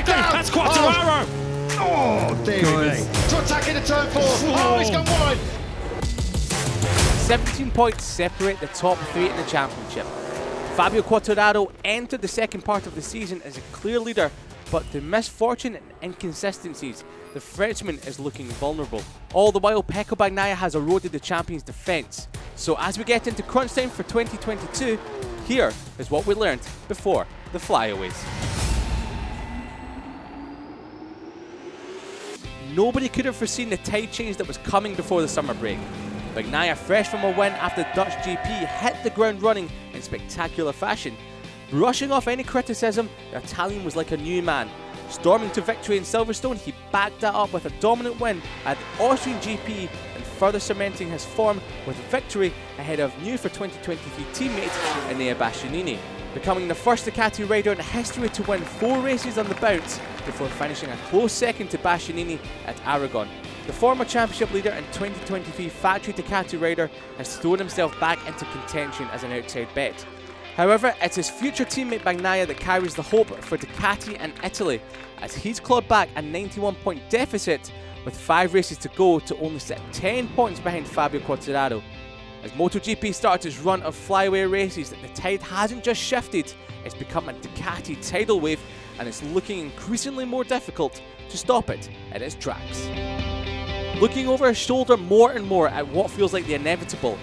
down. That's Quartararo. Oh, there it is. To attack into turn 4. Oh, he's gone wide. 17 points separate the top 3 in the championship. Fabio Quartararo entered the second part of the season as a clear leader, but through misfortune and inconsistencies, the Frenchman is looking vulnerable. All the while, Pecco Bagnaia has eroded the champion's defence. So as we get into crunch time for 2022, here is what we learned before the flyaways. Nobody could have foreseen the tide change that was coming before the summer break. Bagnaia, fresh from a win after the Dutch GP, hit the ground running in spectacular fashion. Brushing off any criticism, the Italian was like a new man. Storming to victory in Silverstone, he backed that up with a dominant win at the Austrian GP and further cementing his form with a victory ahead of new for 2023 teammate Enea Bastianini, becoming the first Ducati rider in history to win 4 races on the bounce before finishing a close second to Bastianini at Aragon. The former championship leader and 2023 factory Ducati rider has thrown himself back into contention as an outside bet. However, it's his future teammate Bagnaia that carries the hope for Ducati and Italy, as he's clawed back a 91-point deficit with 5 races to go to only sit 10 points behind Fabio Quartararo. As MotoGP starts its run of flyaway races, the tide hasn't just shifted, it's become a Ducati tidal wave, and it's looking increasingly more difficult to stop it at its tracks. Looking over his shoulder more and more at what feels like the inevitable,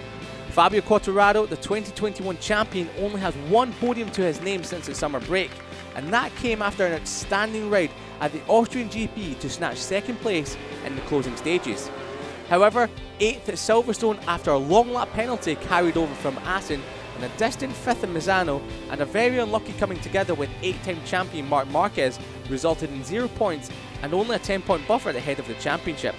Fabio Quartararo, the 2021 champion, only has 1 podium to his name since the summer break, and that came after an outstanding ride at the Austrian GP to snatch second place in the closing stages. However, 8th at Silverstone after a long lap penalty carried over from Assen, and a distant 5th in Misano, and a very unlucky coming together with 8-time champion Marc Marquez resulted in 0 points and only a 10-point buffer at the head of the championship.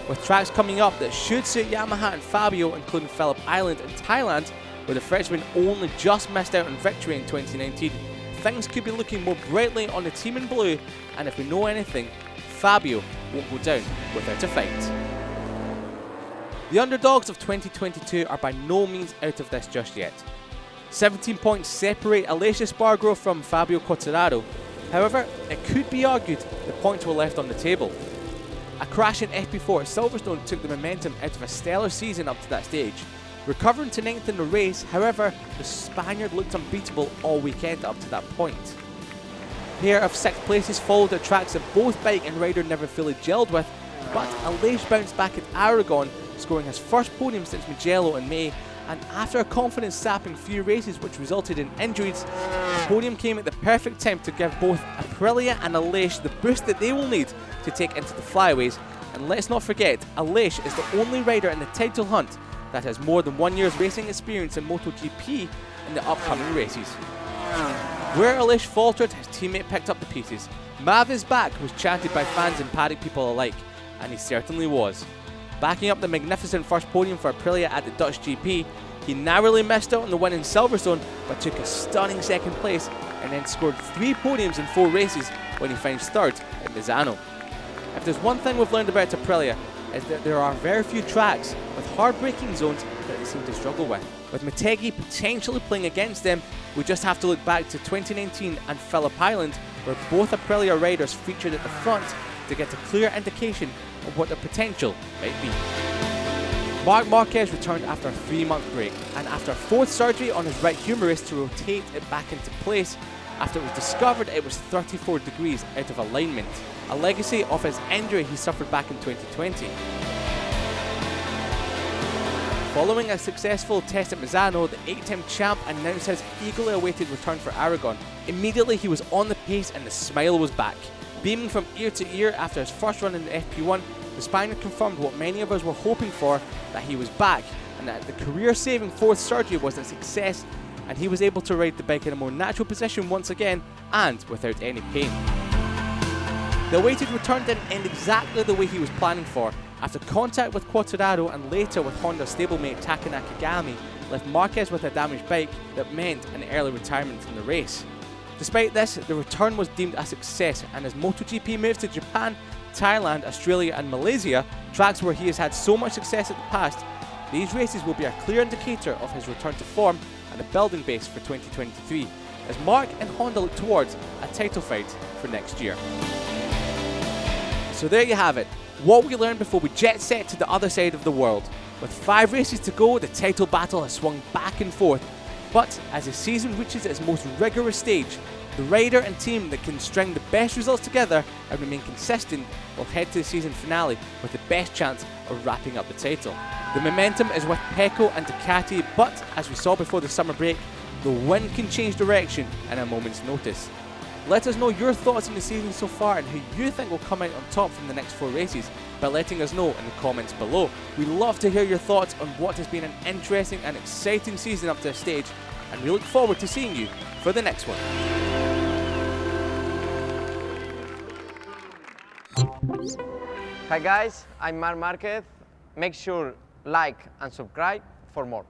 With tracks coming up that should suit Yamaha and Fabio, including Phillip Island and Thailand, where the Frenchman only just missed out on victory in 2019, things could be looking more brightly on the team in blue, and if we know anything, Fabio won't go down without a fight. The underdogs of 2022 are by no means out of this just yet. 17 points separate Aleix Espargaro from Fabio Quartararo. However, it could be argued the points were left on the table. A crash in FP4 at Silverstone took the momentum out of a stellar season up to that stage. Recovering to 9th in the race, however, the Spaniard looked unbeatable all weekend up to that point. A pair of 6th places followed at tracks that both bike and rider never fully gelled with, but Aleix bounced back at Aragon, scoring his first podium since Mugello in May, and after a confidence-sapping few races which resulted in injuries, the podium came at the perfect time to give both Aprilia and Aleix the boost that they will need to take into the flyaways. And let's not forget, Aleix is the only rider in the title hunt that has more than 1 year's racing experience in MotoGP in the upcoming races. Where Aleix faltered, his teammate picked up the pieces. Mav is back was chanted by fans and paddock people alike, and he certainly was. Backing up the magnificent first podium for Aprilia at the Dutch GP, he narrowly missed out on the win in Silverstone, but took a stunning second place and then scored 3 podiums in 4 races when he finished 3rd at Misano. If there's one thing we've learned about Aprilia, is that there are very few tracks with hard braking zones that they seem to struggle with. With Motegi potentially playing against them, we just have to look back to 2019 and Phillip Island, where both Aprilia riders featured at the front to get a clear indication of what their potential might be. Marc Marquez returned after a 3-month break, and after a 4th surgery on his right humerus to rotate it back into place after it was discovered it was 34 degrees out of alignment, a legacy of his injury he suffered back in 2020. Following a successful test at Misano, the 8-time champ announced his eagerly awaited return for Aragon. Immediately he was on the pace and the smile was back. Beaming from ear to ear after his first run in the FP1, the Spaniard confirmed what many of us were hoping for, that he was back and that the career-saving 4th surgery was a success, and he was able to ride the bike in a more natural position once again and without any pain. The awaited return didn't end exactly the way he was planning for. After contact with Quartararo and later with Honda stablemate Taka Nakagami left Marquez with a damaged bike that meant an early retirement from the race. Despite this, the return was deemed a success, and as MotoGP moves to Japan, Thailand, Australia and Malaysia, tracks where he has had so much success in the past, these races will be a clear indicator of his return to form and a building base for 2023. as Mark and Honda look towards a title fight for next year. So there you have it, what we learned before we jet set to the other side of the world. With 5 races to go, the title battle has swung back and forth, but as the season reaches its most rigorous stage, the rider and team that can string the best results together and remain consistent will head to the season finale with the best chance of wrapping up the title. The momentum is with Pecco and Ducati, but as we saw before the summer break, the wind can change direction in a moment's notice. Let us know your thoughts on the season so far and who you think will come out on top from the next 4 races by letting us know in the comments below. We love to hear your thoughts on what has been an interesting and exciting season up to this stage, and we look forward to seeing you for the next one. Hi guys, I'm Marquez. Make sure like and subscribe for more.